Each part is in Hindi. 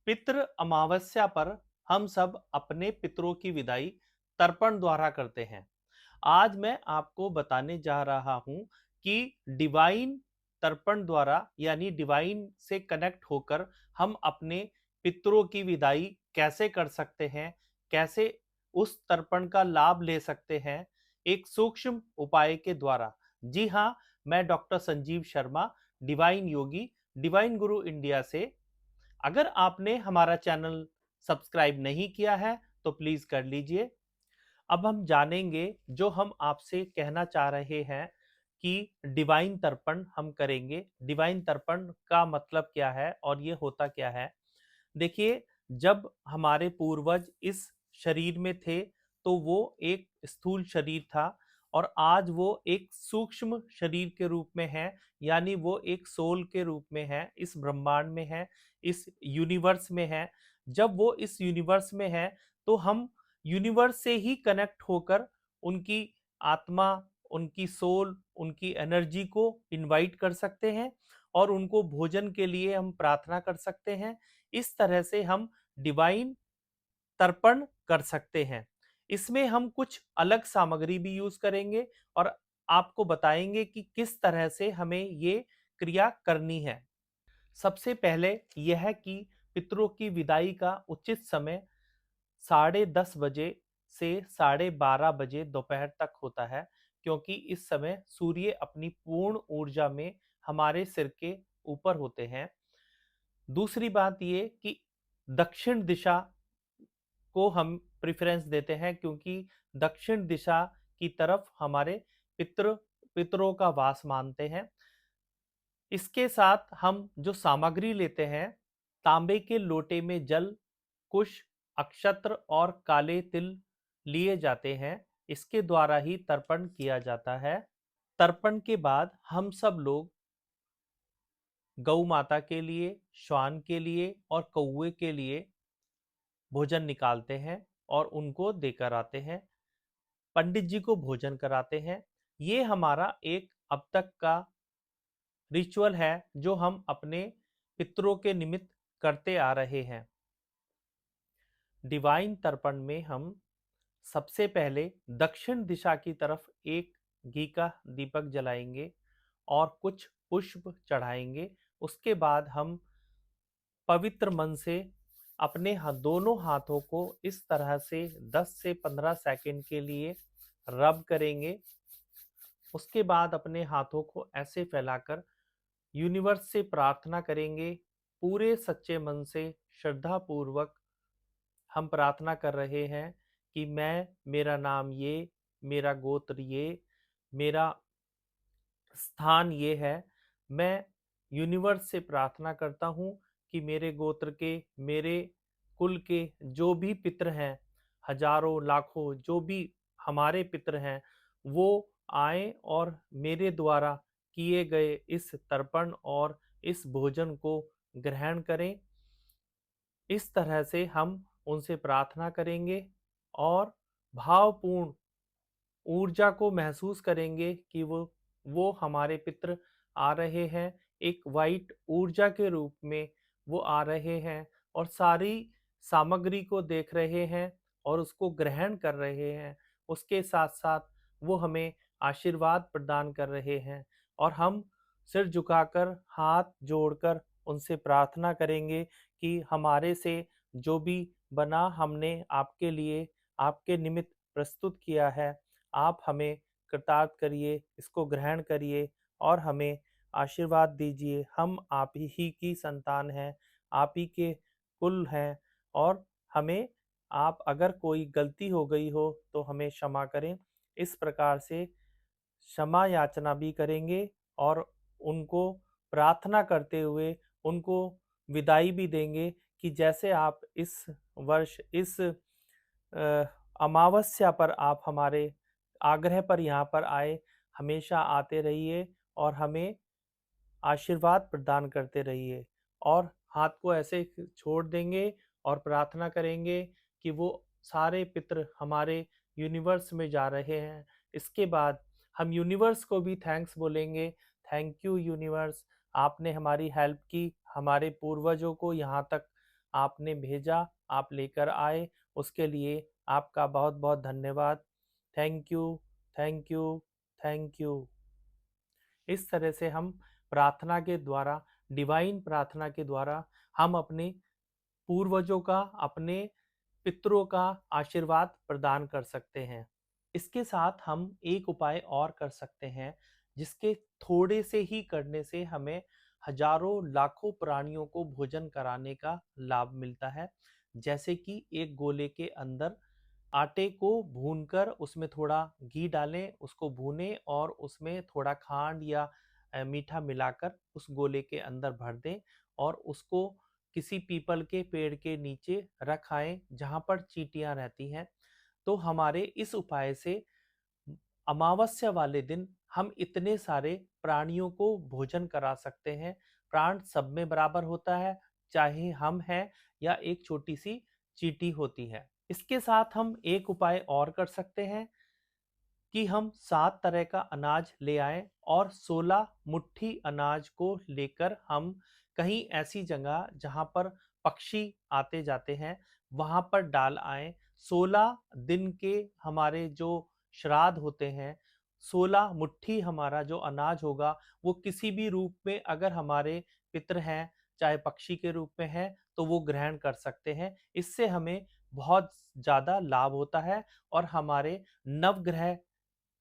पितृ अमावस्या पर हम सब अपने पितरों की विदाई तर्पण द्वारा करते हैं। आज मैं आपको बताने जा रहा हूं कि डिवाइन तर्पण द्वारा यानी डिवाइन से कनेक्ट होकर हम अपने पितरों की विदाई कैसे कर सकते हैं, कैसे उस तर्पण का लाभ ले सकते हैं एक सूक्ष्म उपाय के द्वारा। जी हाँ, मैं डॉक्टर संजीव शर्मा, डिवाइन योगी, डिवाइन गुरु इंडिया से। अगर आपने हमारा चैनल सब्सक्राइब नहीं किया है तो प्लीज कर लीजिए। अब हम जानेंगे जो हम आपसे कहना चाह रहे हैं कि डिवाइन तर्पण हम करेंगे। डिवाइन तर्पण का मतलब क्या है और ये होता क्या है। देखिए, जब हमारे पूर्वज इस शरीर में थे तो वो एक स्थूल शरीर था और आज वो एक सूक्ष्म शरीर के रूप में है, यानी वो एक सोल के रूप में है, इस ब्रह्मांड में है, इस यूनिवर्स में है। जब वो इस यूनिवर्स में है तो हम यूनिवर्स से ही कनेक्ट होकर उनकी आत्मा, उनकी सोल, उनकी एनर्जी को इनवाइट कर सकते हैं और उनको भोजन के लिए हम प्रार्थना कर सकते हैं। इस तरह से हम डिवाइन तर्पण कर सकते हैं। इसमें हम कुछ अलग सामग्री भी यूज करेंगे और आपको बताएंगे कि किस तरह से हमें ये क्रिया करनी है। सबसे पहले यह है कि पितरों की विदाई का उचित समय 10:30 बजे से 12:30 बजे दोपहर तक होता है, क्योंकि इस समय सूर्य अपनी पूर्ण ऊर्जा में हमारे सिर के ऊपर होते हैं। दूसरी बात ये कि दक्षिण दिशा को हम प्रेफरेंस देते हैं, क्योंकि दक्षिण दिशा की तरफ हमारे पितरों का वास मानते हैं। इसके साथ हम जो सामग्री लेते हैं, तांबे के लोटे में जल, कुश, अक्षत्र और काले तिल लिए जाते हैं। इसके द्वारा ही तर्पण किया जाता है। तर्पण के बाद हम सब लोग गौ माता के लिए, श्वान के लिए और कौवे के लिए भोजन निकालते हैं और उनको देकर आते हैं। पंडित जी को भोजन कराते हैं। ये हमारा एक अब तक का रिचुअल है जो हम अपने पितरों के निमित्त करते आ रहे हैं। डिवाइन तर्पण में हम सबसे पहले दक्षिण दिशा की तरफ एक घी का दीपक जलाएंगे और कुछ पुष्प चढ़ाएंगे। उसके बाद हम पवित्र मन से अपने दोनों हाथों को इस तरह से 10 से 15 सेकंड के लिए रब करेंगे। उसके बाद अपने हाथों को ऐसे फैलाकर यूनिवर्स से प्रार्थना करेंगे। पूरे सच्चे मन से श्रद्धा पूर्वक हम प्रार्थना कर रहे हैं कि मैं, मेरा नाम ये, मेरा गोत्र ये, मेरा स्थान ये है। मैं यूनिवर्स से प्रार्थना करता हूँ कि मेरे गोत्र के, मेरे कुल के जो भी पितर हैं, हजारों लाखों जो भी हमारे पितर हैं, वो आए और मेरे द्वारा किए गए इस तर्पण और इस भोजन को ग्रहण करें। इस तरह से हम उनसे प्रार्थना करेंगे और भावपूर्ण ऊर्जा को महसूस करेंगे कि वो हमारे पितर आ रहे हैं। एक वाइट ऊर्जा के रूप में वो आ रहे हैं और सारी सामग्री को देख रहे हैं और उसको ग्रहण कर रहे हैं। उसके साथ साथ वो हमें आशीर्वाद प्रदान कर रहे हैं और हम सिर झुकाकर, हाथ जोड़कर उनसे प्रार्थना करेंगे कि हमारे से जो भी बना हमने आपके लिए, आपके निमित्त प्रस्तुत किया है, आप हमें कृतार्थ करिए, इसको ग्रहण करिए और हमें आशीर्वाद दीजिए। हम आप ही की संतान हैं, आप ही के कुल हैं और हमें, आप अगर कोई गलती हो गई हो तो हमें क्षमा करें। इस प्रकार से क्षमा याचना भी करेंगे और उनको प्रार्थना करते हुए उनको विदाई भी देंगे कि जैसे आप इस वर्ष इस अमावस्या पर आप हमारे आग्रह पर यहाँ पर आए, हमेशा आते रहिए और हमें आशीर्वाद प्रदान करते रहिए। और हाथ को ऐसे छोड़ देंगे और प्रार्थना करेंगे कि वो सारे पितृ हमारे यूनिवर्स में जा रहे हैं। इसके बाद हम यूनिवर्स को भी थैंक्स बोलेंगे। थैंक यू यूनिवर्स, आपने हमारी हेल्प की, हमारे पूर्वजों को यहाँ तक आपने भेजा, आप लेकर आए, उसके लिए आपका बहुत-बहुत धन्यवाद। Thank you, thank you, thank you. इस तरह से हम प्रार्थना के द्वारा, डिवाइन प्रार्थना के द्वारा हम अपने पूर्वजों का, अपने पितरों का आशीर्वाद प्रदान कर सकते हैं। इसके साथ हम एक उपाय और कर सकते हैं, जिसके थोड़े से ही करने से हमें हजारों, लाखों प्राणियों को भोजन कराने का लाभ मिलता है। जैसे कि एक गोले के अंदर आटे को भूनकर उसमें थोड़ा घी डालें, उसको भूनें और उसमें थोड़ा खांड या मीठा मिलाकर उस गोले के अंदर भर दें और उसको किसी पीपल के पेड़ के नीचे रख आएँ जहाँ पर चींटियाँ रहती हैं। तो हमारे इस उपाय से अमावस्या वाले दिन हम इतने सारे प्राणियों को भोजन करा सकते हैं। प्राण सब में बराबर होता है, चाहे हम हैं या एक छोटी-सी चींटी होती है। इसके साथ हम एक उपाय और कर सकते हैं कि हम 7 तरह का अनाज ले आएँ और 16 मुट्ठी अनाज को लेकर हम कहीं ऐसी जगह जहाँ पर पक्षी आते-जाते हैं, वहाँ पर डाल आएँ। 16 दिन के हमारे जो श्राद्ध होते हैं, 16 मुट्ठी हमारा जो अनाज होगा, वो किसी भी रूप में अगर हमारे पितर हैं, चाहे पक्षी के रूप में हैं, तो वो ग्रहण कर सकते हैं। इससे हमें बहुत ज़्यादा लाभ होता है और हमारे नवग्रह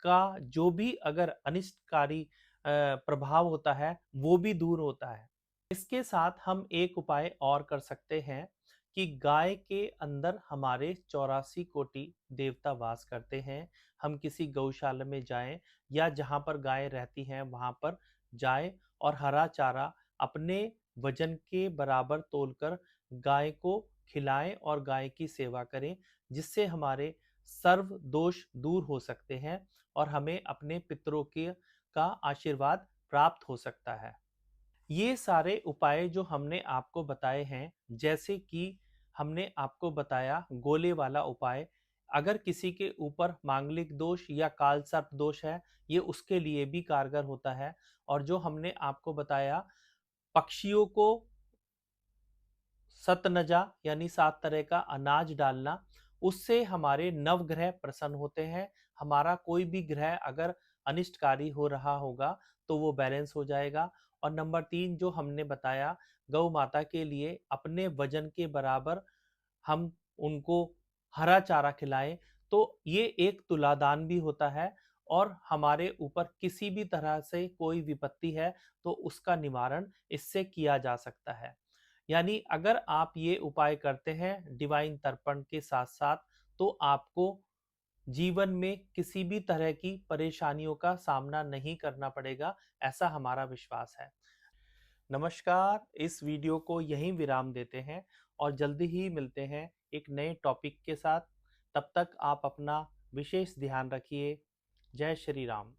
का जो भी अगर अनिष्टकारी प्रभाव होता है, वो भी दूर होता है। इसके साथ हम एक उपाय और कर सकते हैं कि गाय के अंदर हमारे 84 कोटि देवता वास करते हैं। हम किसी गौशाला में जाएँ या जहाँ पर गाय रहती हैं, वहाँ पर जाएँ और हरा चारा अपने वज़न के बराबर तौलकर गाय को खिलाएँ और गाय की सेवा करें, जिससे हमारे सर्व दोष दूर हो सकते हैं और हमें अपने पितरों के का आशीर्वाद प्राप्त हो सकता है। ये सारे उपाय जो हमने आपको बताए हैं, जैसे कि हमने आपको बताया गोले वाला उपाय, अगर किसी के ऊपर मांगलिक दोष या कालसर्प दोष है, ये उसके लिए भी कारगर होता है। और जो हमने आपको बताया पक्षियों को सतनजा यानी 7 तरह का अनाज डालना, उससे हमारे नवग्रह प्रसन्न होते हैं। हमारा कोई भी ग्रह अगर अनिष्टकारी हो रहा होगा, तो वो बैलेंस हो जाएगा। और नंबर 3 जो हमने बताया, गौ माता के लिए अपने वजन के बराबर हम उनको हरा चारा खिलाएँ, तो ये एक तुलादान भी होता है और हमारे ऊपर किसी भी तरह से कोई विपत्ति है, तो उसका निवारण इससे किया जा सकता है। यानी अगर आप ये उपाय करते हैं डिवाइन तर्पण के साथ-साथ, तो आपको जीवन में किसी भी तरह की परेशानियों का सामना नहीं करना पड़ेगा, ऐसा हमारा विश्वास है। नमस्कार, इस वीडियो को यहीं विराम देते हैं और जल्दी ही मिलते हैं एक नए टॉपिक के साथ। तब तक आप अपना विशेष ध्यान रखिए। जय श्री राम।